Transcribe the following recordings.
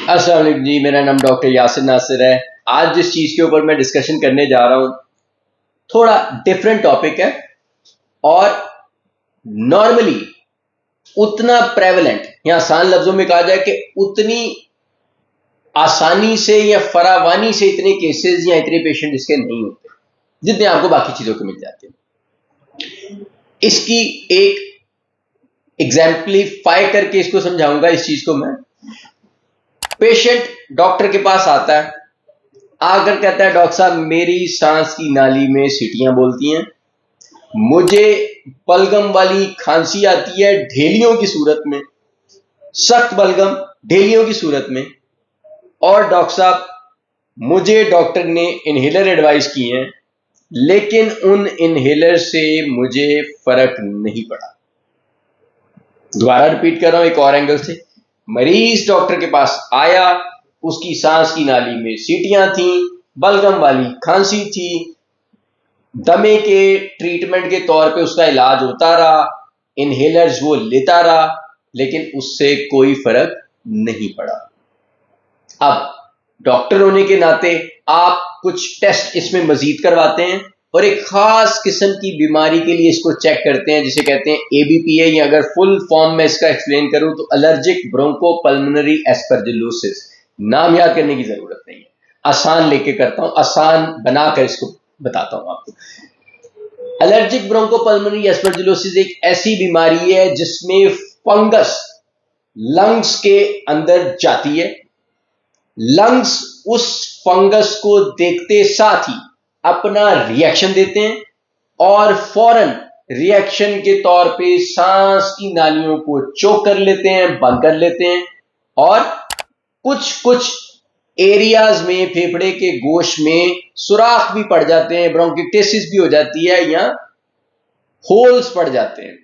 अस्सलाम वालेकुम जी, मेरा नाम डॉक्टर यासिर नासिर है। आज जिस चीज़ के ऊपर मैं डिस्कशन करने जा रहा हूँ थोड़ा डिफरेंट टॉपिक है और नॉर्मली उतना प्रेवलेंट या आसान लफ्जों में कहा जाए कि उतनी आसानी से या फरावानी से इतने केसेस या इतने पेशेंट इसके नहीं होते जितने आपको बाकी चीज़ों के मिल जाते हैं। इसकी एक एग्जाम्पलीफाई करके इसको समझाऊंगा। इस चीज़ को मैं, पेशेंट डॉक्टर के पास आता है, आकर कहता है डॉक्टर साहब मेरी सांस की नाली में सीटियां बोलती हैं, मुझे बलगम वाली खांसी आती है ढेलियों की सूरत में, सख्त बलगम ढेलियों की सूरत में, और डॉक्टर साहब मुझे डॉक्टर ने इनहेलर एडवाइस किए हैं लेकिन उन इनहेलर से मुझे फर्क नहीं पड़ा। दोबारा रिपीट कर रहा हूं एक और एंगल से। मरीज डॉक्टर के पास आया, उसकी सांस की नाली में सीटियां थी, बलगम वाली खांसी थी, दमे के ट्रीटमेंट के तौर पे उसका इलाज होता रहा, इनहेलर्स वो लेता रहा, लेकिन उससे कोई फर्क नहीं पड़ा। अब डॉक्टर होने के नाते आप कुछ टेस्ट इसमें मजीद करवाते हैं और एक खास किस्म की बीमारी के लिए इसको चेक करते हैं जिसे कहते हैं ABPA, या अगर फुल फॉर्म में इसका एक्सप्लेन करूं तो एलर्जिक ब्रोंकोपल्मोनरी एस्परजिलोसिस। नाम याद करने की जरूरत नहीं है, आसान लेके करता हूं, आसान बनाकर इसको बताता हूं आपको। एलर्जिक ब्रोंकोपल्मोनरी एस्परजिलोसिस एक ऐसी बीमारी है जिसमें फंगस लंग्स के अंदर जाती है। लंग्स उस फंगस को देखते साथ ही अपना रिएक्शन देते हैं और फौरन रिएक्शन के तौर पे सांस की नालियों को चोक कर लेते हैं, बंद कर लेते हैं, और कुछ एरियाज में फेफड़े के गोश में सुराख भी पड़ जाते हैं, ब्रोंकिटिसिस भी हो जाती है या होल्स पड़ जाते हैं।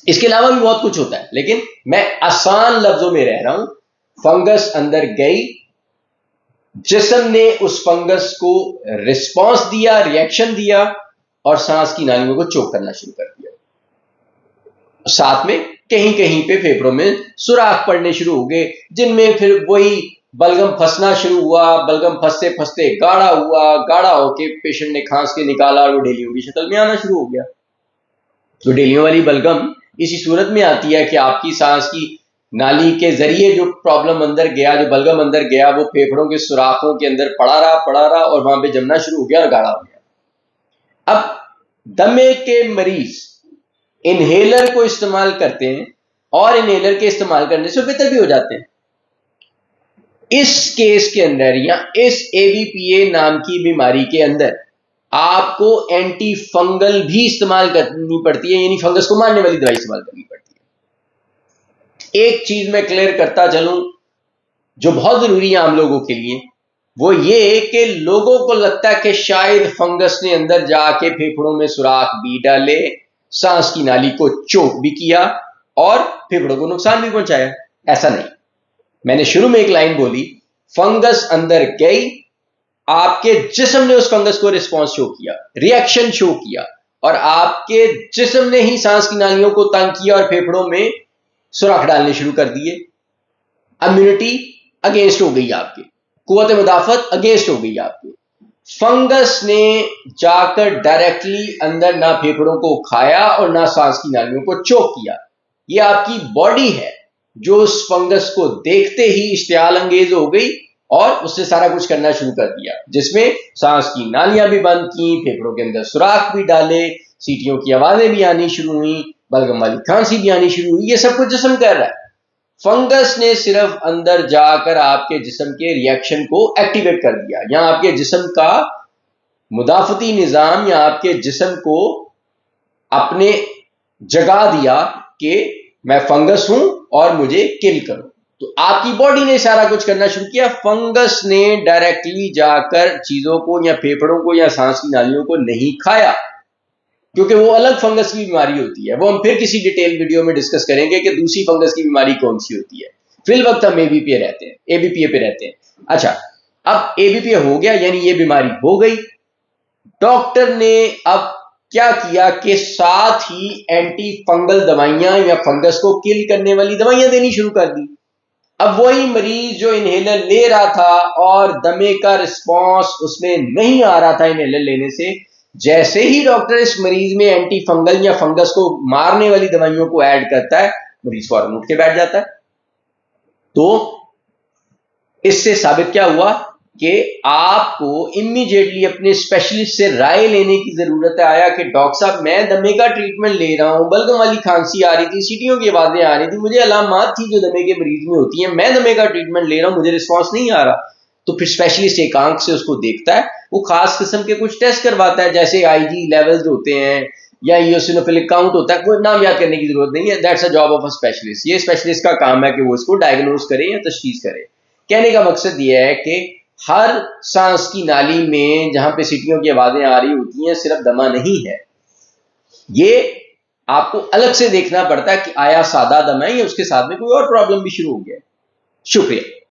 इसके अलावा भी बहुत कुछ होता है, लेकिन मैं आसान लफ्जों में रह रहा हूं। फंगस अंदर गई, जिस्म ने उस फंगस को रिस्पांस दिया, रिएक्शन दिया और सांस की नालियों को चोक करना शुरू कर दिया। साथ में कहीं कहीं पे फेफड़ों में सुराख पड़ने शुरू हो गए, जिनमें फिर वही बलगम फंसना शुरू हुआ। बलगम फंसते फंसते गाढ़ा हुआ, गाढ़ा होके पेशेंट ने खांस के निकाला और वो ढेलियों की शक्ल में आना शुरू हो गया। तो ढेलियों वाली बलगम इसी सूरत में आती है कि आपकी सांस की नाली के जरिए जो प्रॉब्लम अंदर गया, जो बलगम अंदर गया, वो फेफड़ों के सुराखों के अंदर पड़ा रहा और वहां पे जमना शुरू हो गया और गाढ़ा हो गया। अब दमे के मरीज इनहेलर को इस्तेमाल करते हैं और इनहेलर के इस्तेमाल करने से बेहतर भी हो जाते हैं। इस केस के अंदर या इस ABPA नाम की बीमारी के अंदर आपको एंटी फंगल भी इस्तेमाल करनी पड़ती है, यानी फंगस को मारने वाली दवाई इस्तेमाल करनी पड़ती है। एक चीज मैं क्लियर करता चलूं जो बहुत जरूरी है आम लोगों के लिए, वो ये कि लोगों को लगता है कि शायद फंगस ने अंदर जाके फेफड़ों में सुराख भी डाले, सांस की नाली को चोक भी किया और फेफड़ों को नुकसान भी पहुंचाया। ऐसा नहीं। मैंने शुरू में एक लाइन बोली, फंगस अंदर गई, आपके जिस्म ने उस फंगस को रिस्पॉन्स शो किया, रिएक्शन शो किया, और आपके जिस्म ने ही सांस की नालियों को तंग किया और फेफड़ों में सुराख डालने शुरू कर दिए। इम्यूनिटी अगेंस्ट हो गई, आपकी कुव्वत मुदाफत अगेंस्ट हो गई आपकी। फंगस ने जाकर डायरेक्टली अंदर ना फेफड़ों को खाया और ना सांस की नालियों को चोक किया। ये आपकी बॉडी है जो उस फंगस को देखते ही इश्तियाल अंगेज हो गई और उससे सारा कुछ करना शुरू कर दिया, जिसमें सांस की नालियां भी बंद की, फेफड़ों के अंदर सुराख भी डाले, सीटियों की आवाजें भी आनी शुरू हुई, बलगम वाली खांसी भी आनी शुरू हुई। ये सब कुछ जिस्म कर रहा है। फंगस ने सिर्फ अंदर जाकर आपके जिस्म के रिएक्शन को एक्टिवेट कर दिया, या आपके जिस्म का मुदाफती निजाम या आपके जिस्म को अपने जगा दिया कि मैं फंगस हूं और मुझे किल करो। तो आपकी बॉडी ने सारा कुछ करना शुरू किया। फंगस ने डायरेक्टली जाकर चीजों को या फेफड़ों को या सांस की नालियों को नहीं खाया, क्योंकि वो अलग फंगस की बीमारी होती है। वो हम फिर किसी डिटेल वीडियो में डिस्कस करेंगे कि दूसरी फंगस की बीमारी कौन सी होती है। फिल वक्त हम ABPA पे रहते हैं। अच्छा, अब ABPA हो गया, यानी ये बीमारी हो गई। डॉक्टर ने अब क्या किया कि साथ ही एंटी फंगल दवाइयां या फंगस को किल करने वाली दवाइयां देनी शुरू कर दी। अब वही मरीज जो इनहेलर ले रहा था और दमे का रिस्पॉन्स उसमें नहीं आ रहा था इनहेलर लेने से, जैसे ही डॉक्टर इस मरीज में एंटी फंगल या फंगस को मारने वाली दवाइयों को ऐड करता है, मरीज फौरन उठ के बैठ जाता है। तो इससे साबित क्या हुआ कि आपको इमीडिएटली अपने स्पेशलिस्ट से राय लेने की जरूरत आया कि डॉक्टर साहब मैं दमे का ट्रीटमेंट ले रहा हूं, बलगम वाली खांसी आ रही थी, सीटियों की आवाजें आ रही थी, मुझे अलामात थी जो दमे के मरीज में होती हैं, मैं दमे का ट्रीटमेंट ले रहा हूं, मुझे रिस्पॉन्स नहीं आ रहा। तो फिर स्पेशलिस्ट एक आंख से उसको देखता है, वो खास किस्म के कुछ टेस्ट करवाता है, जैसे आईजी लेवल्स होते हैं या इयोसिनोफिलिक काउंट होता है, कोई नाम याद करने की जरूरत नहीं है, that's a job of a specialist. ये स्पेशलिस्ट का काम है कि वो इसको डायग्नोज करे या तशखीस करे। कहने का मकसद ये है कि हर सांस की नाली में जहां पे सीटियों की आवाजें आ रही होती हैं, सिर्फ दमा नहीं है, ये आपको अलग से देखना पड़ता है कि आया सादा दमा है या उसके साथ में कोई और प्रॉब्लम भी शुरू हो गया है। शुक्रिया।